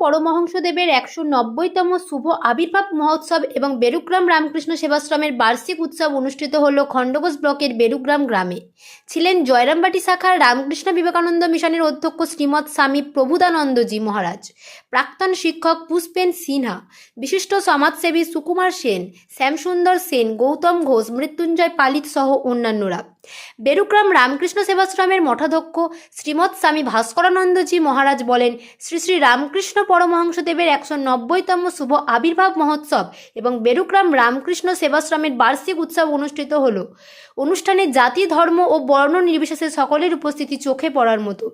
পরমহংসদেবের ১৯০তম শুভ আবির্ভাব মহোৎসব এবং বেরুগ্রাম রামকৃষ্ণ সেবাশ্রমের বার্ষিক উৎসব অনুষ্ঠিত হল খণ্ডঘোষ ব্লকের বেরুগ্রাম গ্রামে। ছিলেন জয়রামবাটি শাখার রামকৃষ্ণ বিবেকানন্দ মিশনের অধ্যক্ষ শ্রীমৎ স্বামী প্রভুদানন্দজি মহারাজ, প্রাক্তন শিক্ষক পুষ্পেন সিনহা, বিশিষ্ট সমাজসেবী সুকুমার সেন, শ্যামসুন্দর সেন, গৌতম ঘোষ, মৃত্যুঞ্জয় পালিত সহ অন্যান্যরা। বেরুগ্রাম রামকৃষ্ণ সেবাশ্রমের মঠাধ্যক্ষ শ্রীমৎ স্বামী ভাস্করানন্দজি মহারাজ বলেন, শ্রী শ্রী রামকৃষ্ণ পরমহংসদেবের ১৯০তম শুভ আবির্ভাব মহোৎসব এবং বেরুগ্রাম রামকৃষ্ণ সেবাশ্রমের বার্ষিক উৎসব অনুষ্ঠিত হল। অনুষ্ঠানে জাতি, ধর্ম ও বর্ণ নির্বিশেষে সকলের উপস্থিতি চোখে পড়ার মতো।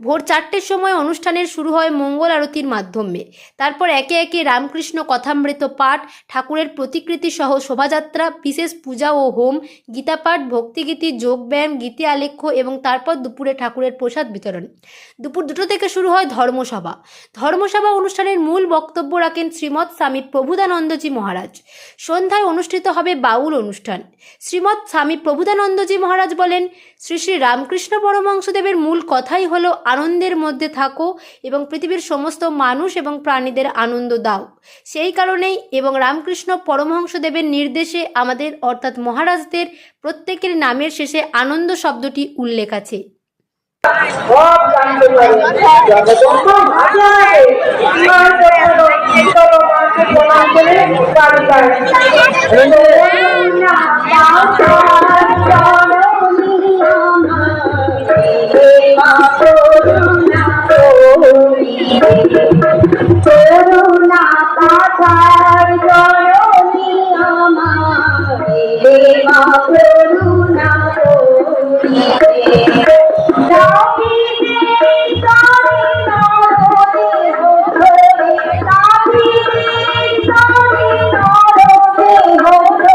ভোর ৪টের সময় অনুষ্ঠানের শুরু হয় মঙ্গল আরতির মাধ্যমে। তারপর একে একে রামকৃষ্ণ কথামৃত পাঠ, ঠাকুরের প্রতিকৃতি সহ শোভাযাত্রা, বিশেষ পূজা ও হোম, গীতাপাঠ, ভক্তিগীতি, যোগব্যায়াম, গীতি আলেখ্য এবং তারপর দুপুরে ঠাকুরের প্রসাদ বিতরণ। দুপুর ২টো থেকে শুরু হয় ধর্মসভা। ধর্মসভা অনুষ্ঠানের মূল বক্তব্য রাখেন শ্রীমৎ স্বামী প্রভুদানন্দজি মহারাজ। সন্ধ্যায় অনুষ্ঠিত হবে বাউল অনুষ্ঠান। শ্রীমৎ স্বামী প্রভুদানন্দজি মহারাজ বলেন, শ্রী শ্রী রামকৃষ্ণ পরমহংসদেবের মূল কথাই হলো আনন্দের মধ্যে থাকো এবং পৃথিবীর সমস্ত মানুষ এবং প্রাণীদের আনন্দ দাও। সেই কারণেই এবং রামকৃষ্ণ পরমহংসদেবের নির্দেশে আমাদের অর্থাৎ মহারাজদের প্রত্যেকের নামের শেষে আনন্দ শব্দটি উল্লেখ আছে। করুণা পাথার জননী আমার দেবা করুণা করিতে তাপিতে তারি নরদেহ ধরে তাপিতে তারি নরদেহ ধরে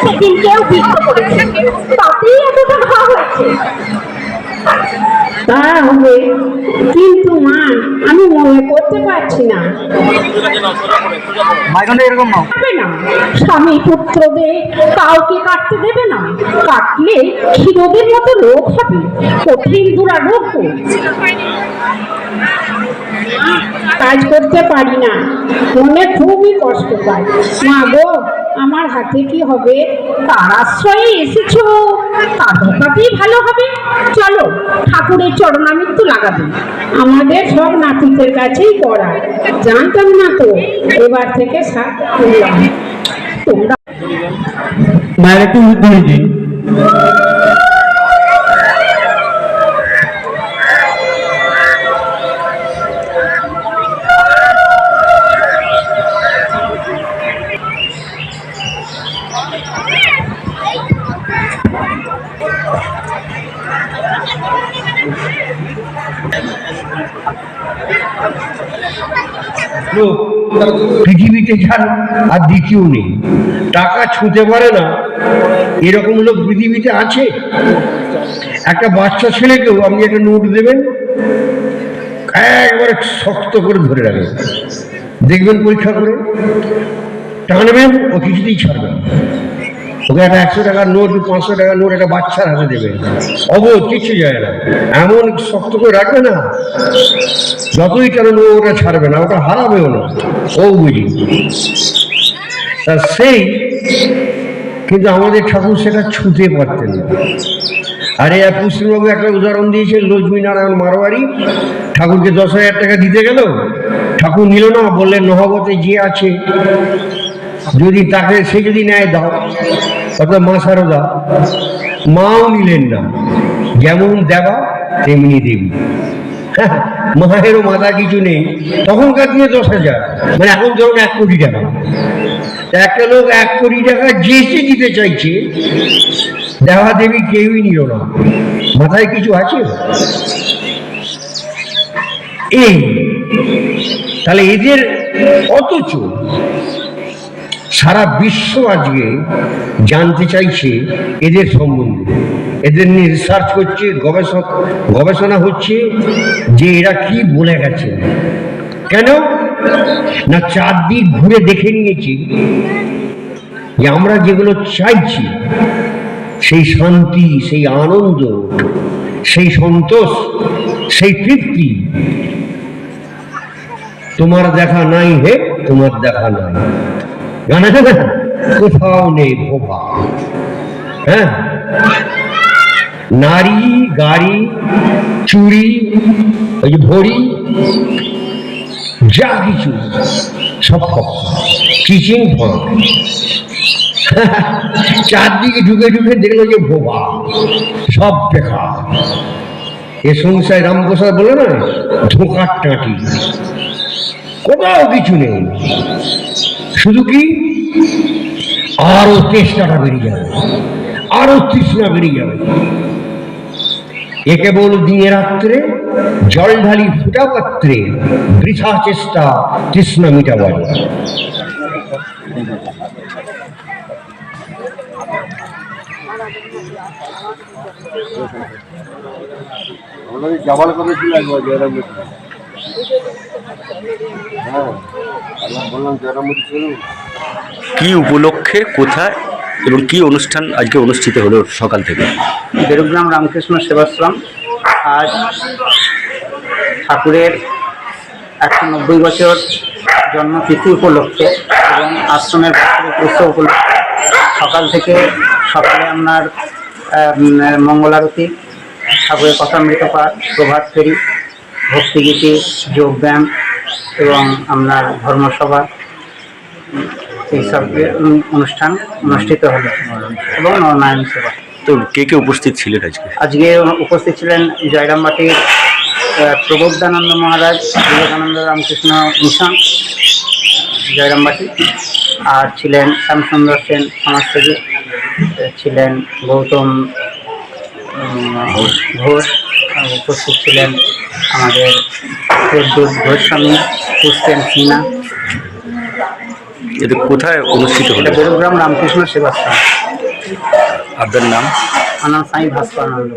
সেদিন কেউ ভিক্ষা করেছে, তাতেই এতটা ভাব হয়েছে। তা হবে, কিন্তু মা আমি মনে করতে পারছি না। হবে না, স্বামী পুত্রদের কাউকে কাটতে দেবে না। কাটলে ক্ষীরদের মতো রোগ হবে, কঠিন দুরারোগ। কাজ করতে পারি না, মনে খুবই কষ্ট পাই। মা গো, আমার হাতে কি হবে? তার আশ্রয়ে এসেছো, তাদেরটাতেই ভালো হবে। চলো ঠাকুরের চরণামৃত্যু লাগাবে। আমাদের সব নাতিদের কাছেই করা, জানতাম না তো, এবার থেকে সাথ করলাম। তোমরা মায়ের একটু ধরে দিন। পৃথিবীতে যার আর দ্বিতীয় নেই, টাকা ছুঁতে পারে না এরকম লোক পৃথিবীতে আছে? একটা বাচ্চা ছেলেকেও আপনি একটা নোট দেবেন, একবারে শক্ত করে ধরে রাখবেন, দেখবেন পরীক্ষা করে টানবেন, ও কিছুতেই ছাড়বেন। ওকে একটা ১০০ টাকার নোট, ৫০০ টাকার নোট একটা বাচ্চার হাতে দেবেন, অবোধ, কিছু যায় না, এমন শক্ত করে রাখবে না, যতই টানো ওটা ছাড়বে না, ওটা হারাবেও না, ও বুঝি। তা সেই কিন্তু আমাদের ঠাকুর সেটা ছুঁতে পারতেন না। আরে পুষ্টিবাবু একটা উদাহরণ দিয়েছেন, লক্ষ্মীনারায়ণ মারোয়ারি ঠাকুরকে ১০,০০০ টাকা দিতে গেল, ঠাকুর নিল না, বললেন নহবতে যে আছে যদি তাকে সে যদি নেয় দাও, অর্থাৎ মা সারদা। মাও নিলেন না, যেমন দেবা তেমনি দেবী। মায়েরও মাথা কিছু নেই, তখনকার দিনে ১০,০০০, মানে এখন ধরুন ১ কোটি টাকা। একটা লোক ১ কোটি টাকা যেচে দিতে চাইছে, দেবা দেবী কেউই নিল না। মাথায় কিছু আছে? এই তাহলে এদের অথচ সারা বিশ্ব আজকে জানতে চাইছে এদের সম্বন্ধে, এদের নিয়ে রিসার্চ করছে, গবেষণা হচ্ছে যে এরা কি বলে গেছে। কেন না, চারদিক ঘুরে দেখে নিয়েছি যে আমরা যেগুলো চাইছি, সেই শান্তি, সেই আনন্দ, সেই সন্তোষ, সেই তৃপ্তি তোমার দেখা নাই হে, তোমার দেখা নাই, গান আছে না, কোথাও নেই ভোপা। হ্যাঁ, নারী, গাড়ি, চুরি, ওই যে ভরি, যা কিছু সব কিচিং ফাঁক। চারদিকে ঢুকে ঢুকে দেখলো যে ভোপা, সব বেকার। এ সংসার রামপ্রসাদ বলে না, ধোঁকার টাঁটি, কোথাও কিছু নেই। শুধু কি আরো চেষ্টাটা বেরিয়ে যাবে, আরো তৃষ্ণা বেরিয়ে যাবে। এ কেবল দিনে রাত্রে জল ঢালি ফুটা পাত্রে, বৃথা চেষ্টা তৃষ্ণা মিটাবার। জামাল করে ছিল একবার জয়রাম, হ্যাঁ বললাম জয়রাম ছিল। কি উপলক্ষে, কোথায় এবং কি অনুষ্ঠান আজকে অনুষ্ঠিত হলো সকাল থেকে? বেরুগ্রাম রামকৃষ্ণ সেবাশ্রম আজ ঠাকুরের 190 বছর জন্মতিথি উপলক্ষে এবং আশ্রমের বাৎসরিক উৎসব উপলক্ষে সকালে আপনার মঙ্গলারতি, ঠাকুরের কথামৃত পাঠ, প্রভাত ফেরি, ভক্তিগীতি, যোগব্যায়াম এবং আপনার ধর্মসভা, এইসব অনুষ্ঠান অনুষ্ঠিত হলো এবং নরনারায়ণ সেবা। তো কে কে উপস্থিত ছিলেন আজকে উপস্থিত ছিলেন জয়রামবাটির প্রবোধানন্দ মহারাজ, বিবেকানন্দ রামকৃষ্ণ মিশন জয়রামবাটি, আর ছিলেন শ্যামসুন্দর সেন সমাজসেবী, ছিলেন গৌতম ঘোষ, উপস্থিত ছিলেন আমাদের প্রদ্যুৎ গোস্বামী, পুষ্পেন সিনহা। এটা কোথায় অনুষ্ঠিত হলো? বেরুগ্রাম রামকৃষ্ণ সেবাশ্রম। আপনার নাম? আমার নাম সাই ভাস্করানন্দ।